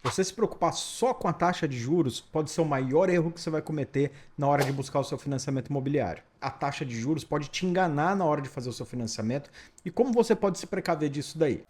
Você se preocupar só com a taxa de juros pode ser o maior erro que você vai cometer na hora de buscar o seu financiamento imobiliário. A taxa de juros pode te enganar na hora de fazer o seu financiamento. E como você pode se precaver disso daí?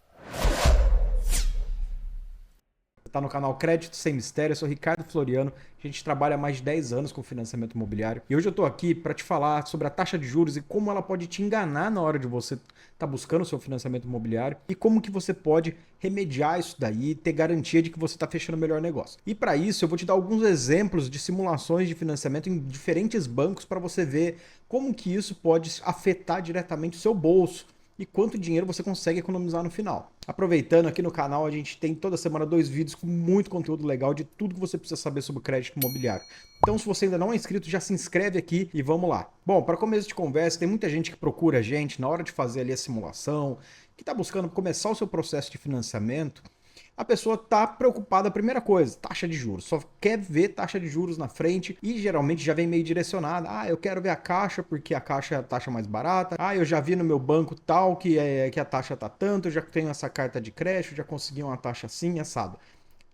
Está no canal Crédito Sem Mistério, eu sou Ricardo Floriano, a gente trabalha há mais de 10 anos com financiamento imobiliário e hoje eu estou aqui para te falar sobre a taxa de juros e como ela pode te enganar na hora de você estar buscando o seu financiamento imobiliário e como que você pode remediar isso daí e ter garantia de que você está fechando o melhor negócio. E para isso eu vou te dar alguns exemplos de simulações de financiamento em diferentes bancos para você ver como que isso pode afetar diretamente o seu bolso e quanto dinheiro você consegue economizar no final. Aproveitando, aqui no canal a gente tem toda semana 2 vídeos com muito conteúdo legal de tudo que você precisa saber sobre crédito imobiliário. Então, se você ainda não é inscrito, já se inscreve aqui e vamos lá. Bom, para começo de conversa, tem muita gente que procura a gente na hora de fazer ali a simulação, que está buscando começar o seu processo de financiamento. A pessoa está preocupada, primeira coisa, taxa de juros. Só quer ver taxa de juros na frente e geralmente já vem meio direcionada. Ah, eu quero ver a Caixa porque a Caixa é a taxa mais barata. Ah, eu já vi no meu banco tal que a taxa tá tanto, eu já tenho essa carta de crédito, já consegui uma taxa assim, assado.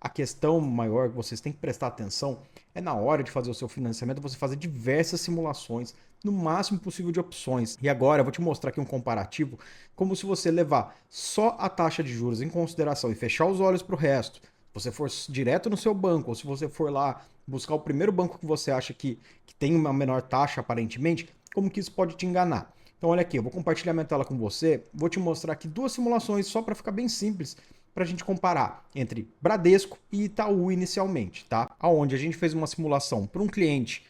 A questão maior que vocês têm que prestar atenção é na hora de fazer o seu financiamento, você fazer diversas simulações, no máximo possível de opções. E agora eu vou te mostrar aqui um comparativo, como se você levar só a taxa de juros em consideração e fechar os olhos para o resto. Se você for direto no seu banco, ou se você for lá buscar o primeiro banco que você acha que tem uma menor taxa aparentemente, como que isso pode te enganar? Então olha aqui, eu vou compartilhar minha tela com você, vou te mostrar aqui duas simulações só para ficar bem simples, para a gente comparar entre Bradesco e Itaú inicialmente, tá? Aonde a gente fez uma simulação para um cliente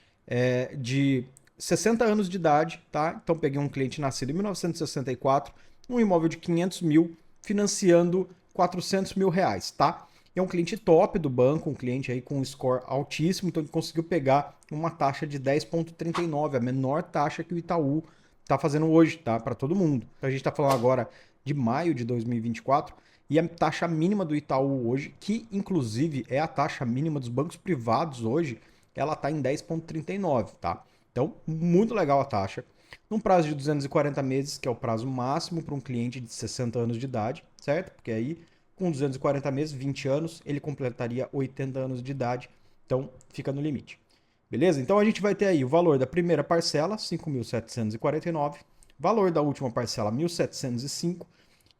de 60 anos de idade, tá? Então peguei um cliente nascido em 1964, um imóvel de 500 mil, financiando 400 mil reais, tá? É um cliente top do banco, um cliente aí com um score altíssimo, então ele conseguiu pegar uma taxa de 10,39, a menor taxa que o Itaú está fazendo hoje, tá? Para todo mundo. Então a gente está falando agora de maio de 2024 e a taxa mínima do Itaú hoje, que inclusive é a taxa mínima dos bancos privados hoje, ela está em 10,39, tá? Então, muito legal a taxa. Num prazo de 240 meses, que é o prazo máximo para um cliente de 60 anos de idade, certo? Porque aí, com 240 meses, 20 anos, ele completaria 80 anos de idade. Então, fica no limite. Beleza? Então, a gente vai ter aí o valor da primeira parcela, 5.749, valor da última parcela, 1.705,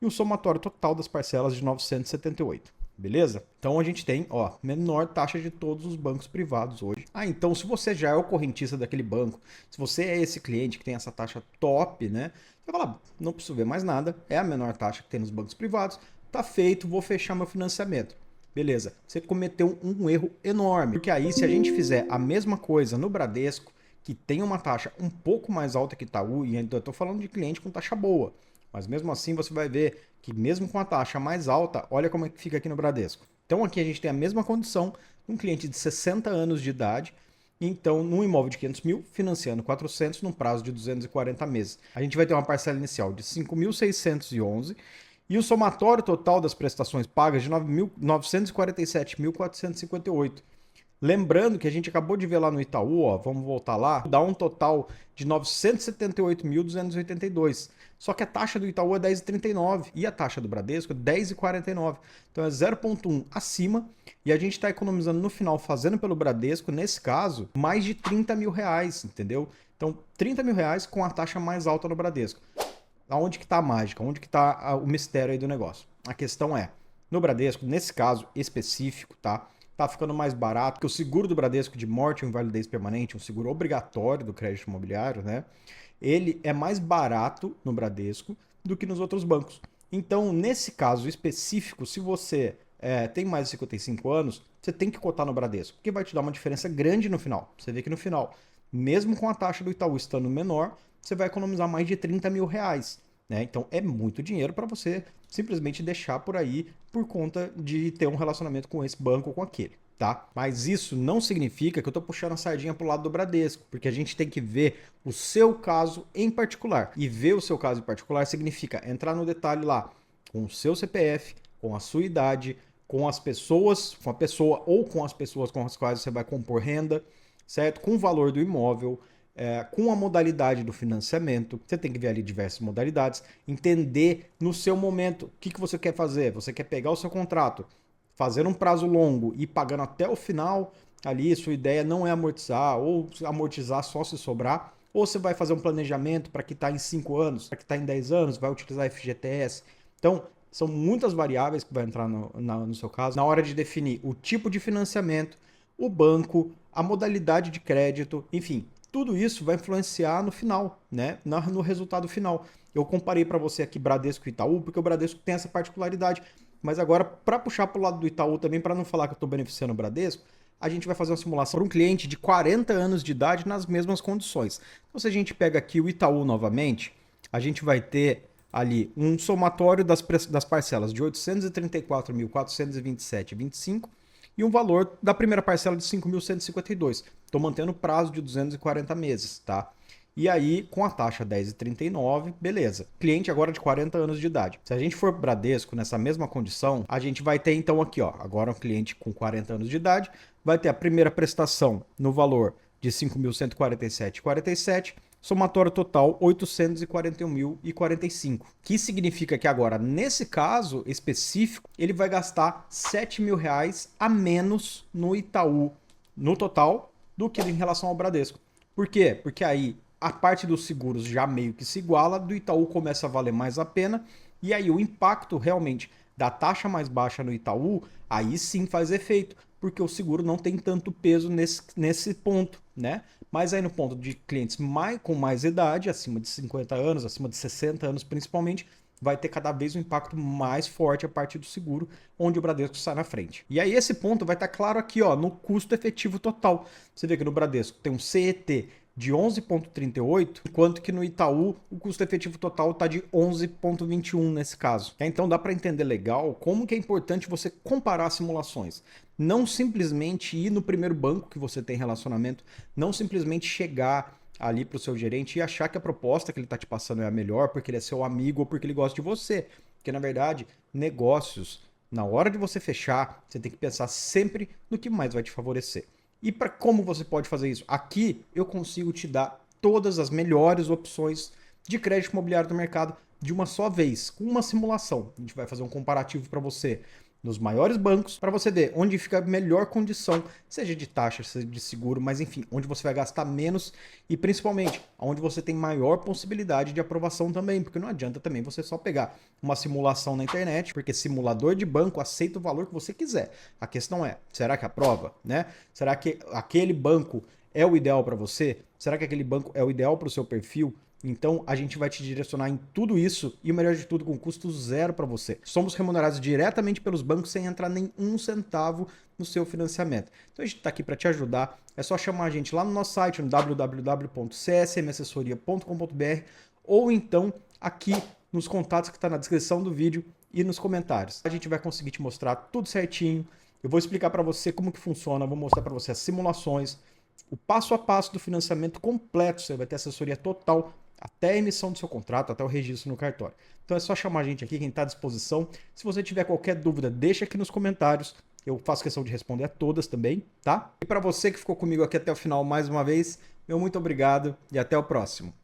e o somatório total das parcelas de 978. Beleza? Então a gente tem, ó, menor taxa de todos os bancos privados hoje. Ah, então se você já é o correntista daquele banco, se você é esse cliente que tem essa taxa top, né? Você vai falar, não preciso ver mais nada, é a menor taxa que tem nos bancos privados, tá feito, vou fechar meu financiamento. Beleza, você cometeu um erro enorme, porque aí se a gente fizer a mesma coisa no Bradesco, que tem uma taxa um pouco mais alta que Itaú, e ainda estou falando de cliente com taxa boa, mas mesmo assim você vai ver que mesmo com a taxa mais alta, olha como é que fica aqui no Bradesco. Então aqui a gente tem a mesma condição, um cliente de 60 anos de idade, então num imóvel de 500 mil, financiando 400 num prazo de 240 meses. A gente vai ter uma parcela inicial de 5.611 e o somatório total das prestações pagas de 947.458. Lembrando que a gente acabou de ver lá no Itaú, ó, vamos voltar lá, dá um total de 978.282. Só que a taxa do Itaú é 10,39 e a taxa do Bradesco é 10,49. Então é 0,1 acima e a gente está economizando no final, fazendo pelo Bradesco, nesse caso, mais de 30 mil reais, entendeu? Então 30 mil reais com a taxa mais alta no Bradesco. Aonde que está a mágica? Onde que está o mistério aí do negócio? A questão é, no Bradesco, nesse caso específico, tá ficando mais barato, que o seguro do Bradesco de morte ou invalidez permanente, um seguro obrigatório do crédito imobiliário, né? Ele é mais barato no Bradesco do que nos outros bancos. Então, nesse caso específico, se você tem mais de 55 anos, você tem que cotar no Bradesco, porque vai te dar uma diferença grande no final. Você vê que no final, mesmo com a taxa do Itaú estando menor, você vai economizar mais de 30 mil reais. Né? Então é muito dinheiro para você simplesmente deixar por aí por conta de ter um relacionamento com esse banco ou com aquele. Tá? Mas isso não significa que eu estou puxando a sardinha para o lado do Bradesco, porque a gente tem que ver o seu caso em particular. E ver o seu caso em particular significa entrar no detalhe lá com o seu CPF, com a sua idade, com as pessoas, com a pessoa ou com as pessoas com as quais você vai compor renda, certo? Com o valor do imóvel, com a modalidade do financiamento. Você tem que ver ali diversas modalidades, entender no seu momento o que você quer fazer. Você quer pegar o seu contrato, fazendo um prazo longo e pagando até o final, ali sua ideia não é amortizar ou amortizar só se sobrar, ou você vai fazer um planejamento para quitar em 5 anos, para quitar em 10 anos, vai utilizar FGTS. Então, são muitas variáveis que vai entrar no seu caso na hora de definir o tipo de financiamento, o banco, a modalidade de crédito, enfim, tudo isso vai influenciar no final, né? No resultado final. Eu comparei para você aqui Bradesco e Itaú, porque o Bradesco tem essa particularidade. Mas agora, para puxar para o lado do Itaú também, para não falar que eu estou beneficiando o Bradesco, a gente vai fazer uma simulação para um cliente de 40 anos de idade nas mesmas condições. Então, se a gente pega aqui o Itaú novamente, a gente vai ter ali um somatório das parcelas de 834.427,25 e um valor da primeira parcela de 5.152. Estou mantendo o prazo de 240 meses, tá? E aí, com a taxa 10,39, beleza. Cliente agora de 40 anos de idade. Se a gente for Bradesco nessa mesma condição, a gente vai ter então aqui, ó, agora um cliente com 40 anos de idade, vai ter a primeira prestação no valor de 5.147,47, somatório total 841.045, que significa que agora, nesse caso específico, ele vai gastar R$ 7.000 a menos no Itaú, no total, do que em relação ao Bradesco. Por quê? Porque aí a parte dos seguros já meio que se iguala, do Itaú começa a valer mais a pena, e aí o impacto realmente da taxa mais baixa no Itaú, aí sim faz efeito, porque o seguro não tem tanto peso nesse ponto, né? Mas aí no ponto de clientes com mais idade, acima de 50 anos, acima de 60 anos principalmente, vai ter cada vez um impacto mais forte a partir do seguro, onde o Bradesco sai na frente. E aí esse ponto vai estar claro aqui, ó, no custo efetivo total. Você vê que no Bradesco tem um CET de 11,38, enquanto que no Itaú o custo efetivo total está de 11,21 nesse caso. Então dá para entender legal como que é importante você comparar simulações. Não simplesmente ir no primeiro banco que você tem relacionamento, não simplesmente chegar ali para o seu gerente e achar que a proposta que ele está te passando é a melhor porque ele é seu amigo ou porque ele gosta de você. Porque na verdade, negócios, na hora de você fechar, você tem que pensar sempre no que mais vai te favorecer. E para como você pode fazer isso? Aqui eu consigo te dar todas as melhores opções de crédito imobiliário do mercado de uma só vez, com uma simulação. A gente vai fazer um comparativo para você nos maiores bancos, para você ver onde fica a melhor condição, seja de taxa, seja de seguro, mas enfim, onde você vai gastar menos e principalmente onde você tem maior possibilidade de aprovação também, porque não adianta também você só pegar uma simulação na internet, porque simulador de banco aceita o valor que você quiser. A questão é, será que aprova, né? Será que aquele banco é o ideal para você? Será que aquele banco é o ideal para o seu perfil? Então a gente vai te direcionar em tudo isso e o melhor de tudo com custo zero para você. Somos remunerados diretamente pelos bancos sem entrar nem um centavo no seu financiamento. Então a gente está aqui para te ajudar. É só chamar a gente lá no nosso site no www.csmassessoria.com.br ou então aqui nos contatos que está na descrição do vídeo e nos comentários. A gente vai conseguir te mostrar tudo certinho. Eu vou explicar para você como que funciona, vou mostrar para você as simulações, o passo a passo do financiamento completo. Você vai ter assessoria total até a emissão do seu contrato, até o registro no cartório. Então é só chamar a gente aqui, quem está à disposição. Se você tiver qualquer dúvida, deixa aqui nos comentários. Eu faço questão de responder a todas também, tá? E para você que ficou comigo aqui até o final mais uma vez, meu muito obrigado e até o próximo.